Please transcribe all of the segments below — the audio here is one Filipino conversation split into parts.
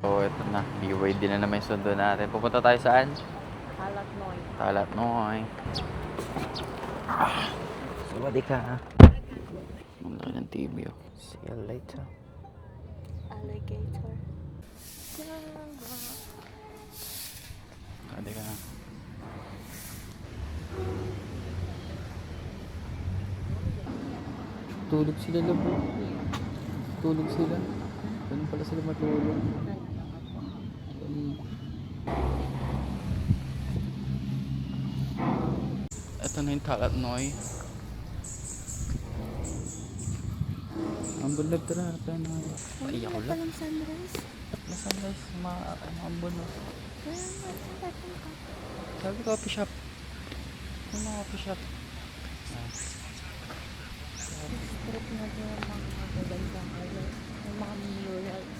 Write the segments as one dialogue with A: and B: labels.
A: So, ito na. BYD na naman yung sundo natin. Pupunta tayo saan?
B: Talatnoy.
A: Talatnoy. Sawadee ka. Ang laki ng TV, oh. See you later.
B: Alligator.
A: Sawadee ka. Tulog sila, labo. Tulog sila. Ganun pala sila matulog. Ito na yung Talatnoy. Ang bulag tara. Paiyak ko lang.
B: Walang sunrise.
A: Nasaan guys? Ang bulag. Sabi ko, coffee shop. Yung mga coffee shop.
B: Trip na din yung mga magagandang ayaw. Yung mga murals.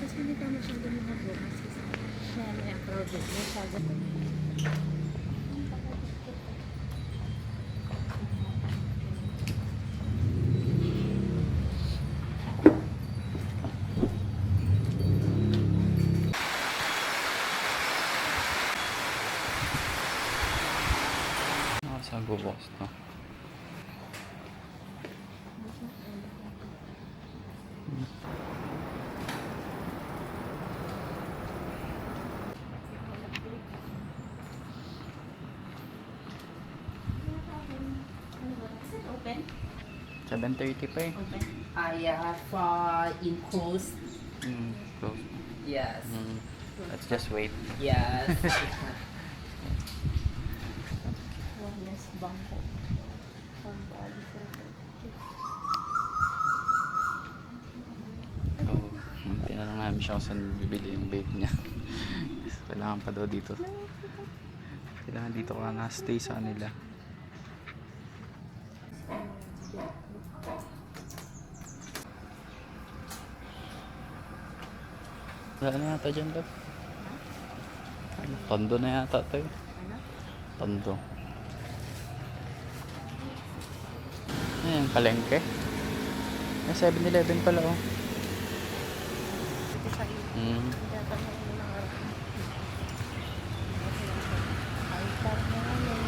B: Kasi hindi pa masyado mga bukas. Kasi may crowded. Masyado.
A: Saan bubukas to?
B: Open?
A: 7:30 pa eh.
B: Open.
C: Yeah, for close.
A: Close.
C: Yes.
A: Let's just wait.
C: Yes.
B: Wellness bangko. Pambali sa
A: So, tinanong namin siya kung saan bibili yung vape niya. Kailangan pa daw dito. Kailangan dito ka na stay sa kanila. Wala na yata dyan daw. Tondo na yata ito eh. Tondo. Ayan, palengke. May 7-Eleven pala oh.
B: Ito sa iyo. Tatanong mo ng araw. Ay, parang na yan.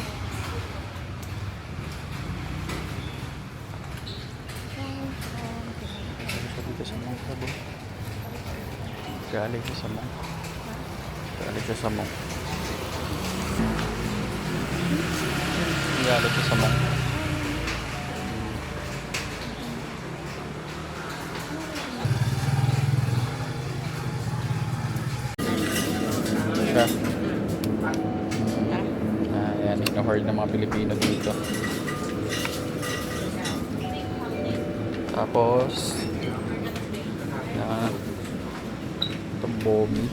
A: Siya dito sa Mong Sabo. Galing siya sa Mong. Galing siya sa Mong. Galing siya sa Mong. Siya. Ayan, ino-hoard ng mga Pilipino dito. Tapos itong bomi.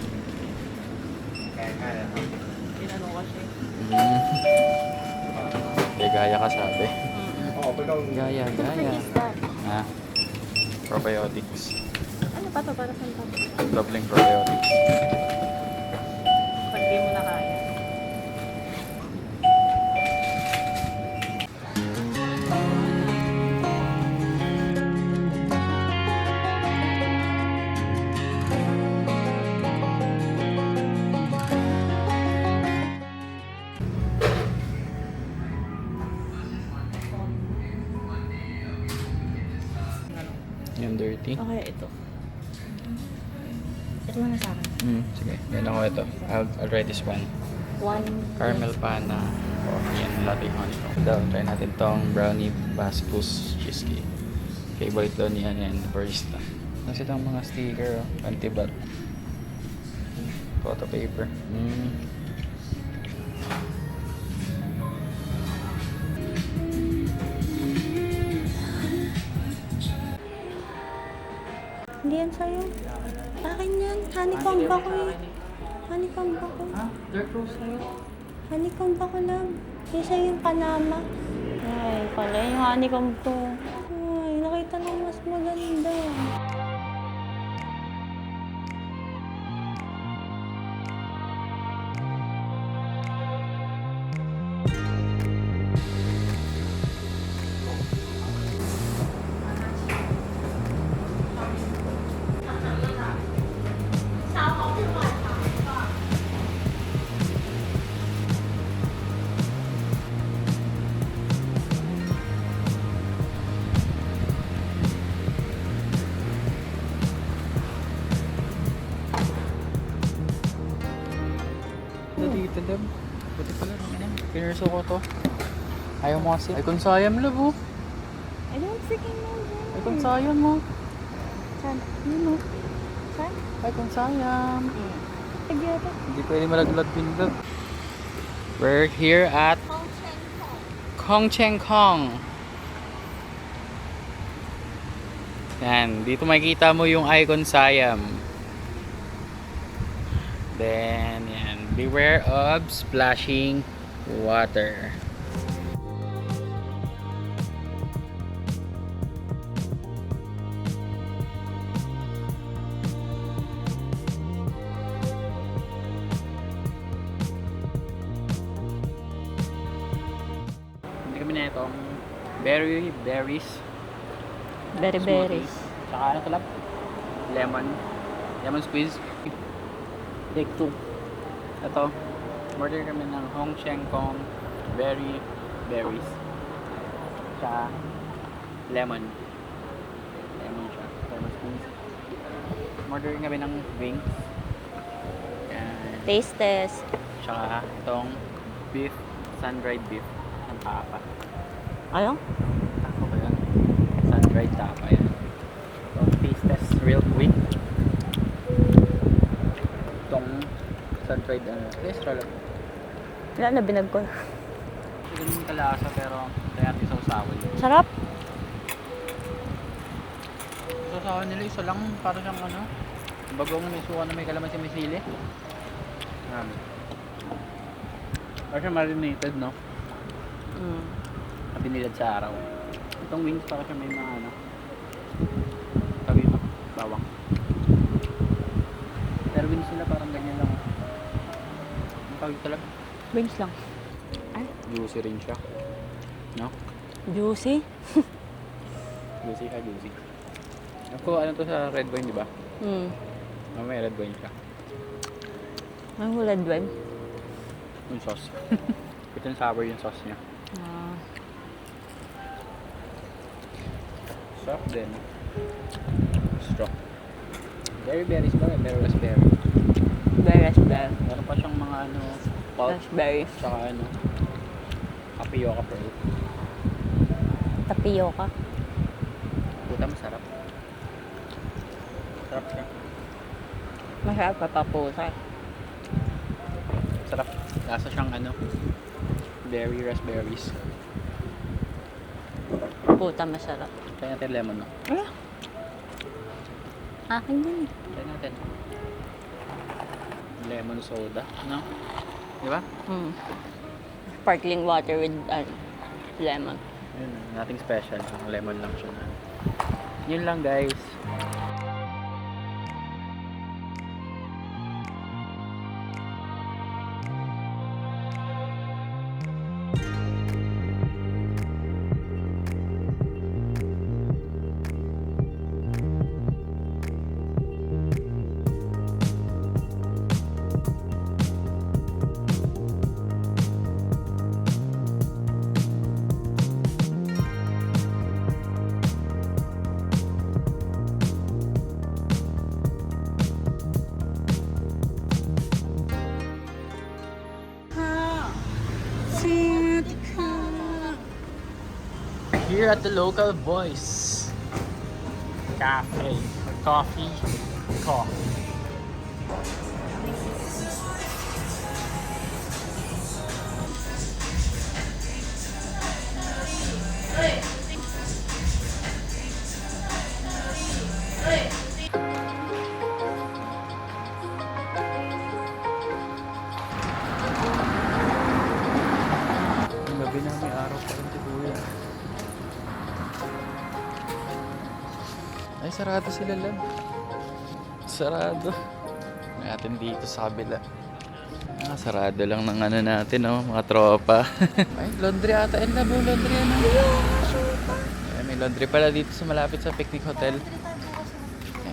B: Tinanong ko siya.
A: Gaya ka sabi. Gaya. Ha? Probiotics.
B: Ano pa to? Para saan pa?
A: Doubling probiotics.
B: Pag di mo na kaya.
A: Yung dirty.
B: Okay, ito. Ito na sa akin.
A: Sige, yan ako ito. I'll try this one. Caramel pana. Coffee and latte honey. Try natin tong brownie basbousse cheesecake. Favorite daw niya yan, barista. Kasi itong mga sticker, oh. Anti-bat. Photo paper.
B: Hindi yan sa'yo. Akin yan. Honeycomb ba ko eh. Honeycomb ba ko?
A: Dark roast sa'yo.
B: Honeycomb ba ko lang? Yung sa'yo yung Panama. Ay, pala yung honeycomb ko. Ay, nakita ng mas maganda.
A: Pinurso ko to. Ayaw mo kasi. Ay, kung sayang labo.
B: I don't freaking know where.
A: Ay, kung sayang mo.
B: Saan? Yun mo. Saan?
A: Ay, kung sayang.
B: Nagyata.
A: Hindi pwede malaglag pindot. We're here at Kong Cheng Kong. Yan, dito makikita mo yung icon Siam. Then, yan, beware of splashing water. Hindi kami na itong berries.
B: Very, very.
A: Smoothies. Tsaka ano to lang? Lemon squeeze. Take 2. Ito. Order kami ng Hong Cheng Kong berries. Tsaka lemon. Lemon siya. Lemon squeeze. Order kami ng wings. Yan.
B: Taste test.
A: Tsaka itong beef, sun-dried beef. Ang tapa.
B: Ano?
A: Tako ba yan? Sun-dried tapa yan. So, taste test real quick. Itong sun-dried extra lang.
B: Wala na, binag ko.
A: Hindi ganun kalasa pero kaya natin sausawan.
B: Sarap.
A: Sausawan nila isa lang para siyang ano. Bagong may suka na may kalamansi may sili. Para siya marinated, no? Binilad sa araw. Itong wings para siya may mga ano. Sabi ito, bawang. Pero wings nila parang ganyan lang. Ang tawag talaga.
B: Wings lang.
A: Juicy rin siya. No?
B: Juicy.
A: Juicy ka, juicy. Ako, ano to sa red wine, di ba? May red wine siya.
B: Ang red wine.
A: Yung sauce. Ito yung sour yung sauce niya. Sarap din. Straw. Berries ba? Pero raspberry.
B: Raspberry.
A: Meron pa siyang mga ano, pulp,
B: Raspberry.
A: tsaka ano, tapioca pearl.
B: Tapioca.
A: Puta, masarap. Sarap siya.
B: Masarap pa papusa.
A: Sarap. Lasa siyang ano, berry raspberries.
B: Puta, masarap.
A: Try natin lemon, no?
B: Akin din eh.
A: Try natin. Lemon soda, no? Di ba?
B: Sparkling water with lemon.
A: Yun, nothing special. Lemon lang siya na. Yun lang, guys. Here at the local boys cafe, coffee. Ang gabi na may araw pa rin si Kuya. Ay, sarado sila lang. Sarado. Natin dito sa kabila. Sarado lang ng ano natin, oh, mga tropa. Ay, laundry ata. And labo, laundry yan. Ay, may laundry pala dito sa malapit sa picnic hotel.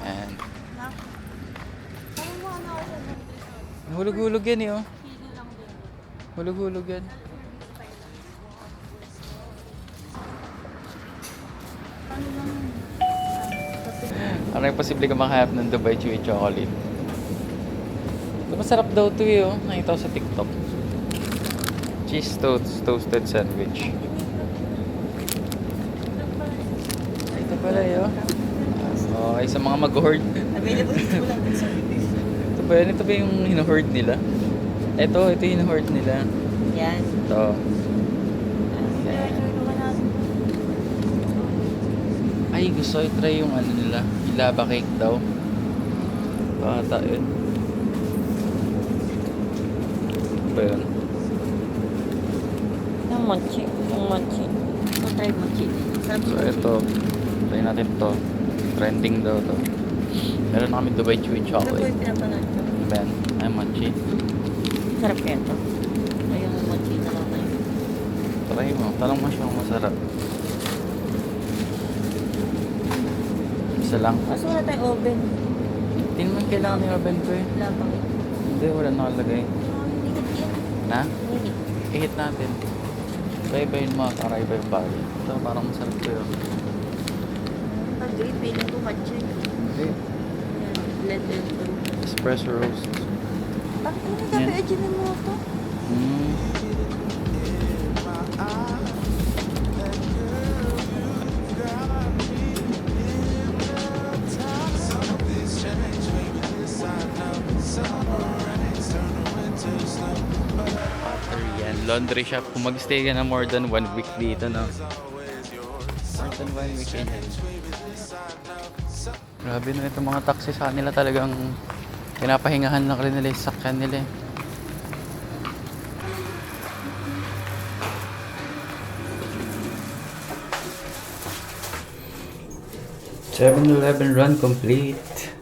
A: Ayan. Hulog-hulog yan, eh, oh. Hulog-hulog yan. Ano yung posible ka makahanap ng Dubai Chewy Chocolate? Ito masarap daw ito, eh, oh. Nakita ko sa TikTok. cheese toasted sandwich. Ito pala yun. Okay, sa mga mag-hoard.
B: Available ito lang din sa
A: Ito ba yung hino-hoard nila? Ito yung hino-hoard nila.
B: Yan.
A: Ito. Ay, gusto ko i-try yung ano nila. Yung lava cake daw. Bata yun. Ano ba yun?
B: Yung mochi. So, try mochi.
A: So, ito. Try natin to. Trending daw to. Meron na kami Dubai Chewy
B: Ano po
A: Chocolate.
B: yung pinapanood ko?
A: Ben, ay mochi.
B: Sarap kaya ito. Ay, yung mochi na lang tayo.
A: Try mo. Tanong mo siya kung masarap. Isa lang.
B: Kaso wala tayong oven.
A: Tingnan mo kailangan yung oven ko eh.
B: Wala pang.
A: Hindi, wala nakalagay.
B: Hinigit yan.
A: Ha?
B: Hinigit.
A: I-hit natin. Iba yung mga para iba yung bagay. Ito parang masarap ko yun.
B: Pag-green, feeling ko matcha.
A: Hindi.
B: Yan. Blended to.
A: Espresso roast.
B: Bakit mo
A: Yan.
B: nagkape aginin mo ito?
A: Mm. Water yan. Laundry shop. Kung mag-stay ka na more than 1 week dito, no? More than 1 week yan. Grabe na itong mga taxi sa kanila talagang pinapahingahan lang rin nila yung sakyan nila eh. #7-Eleven run complete.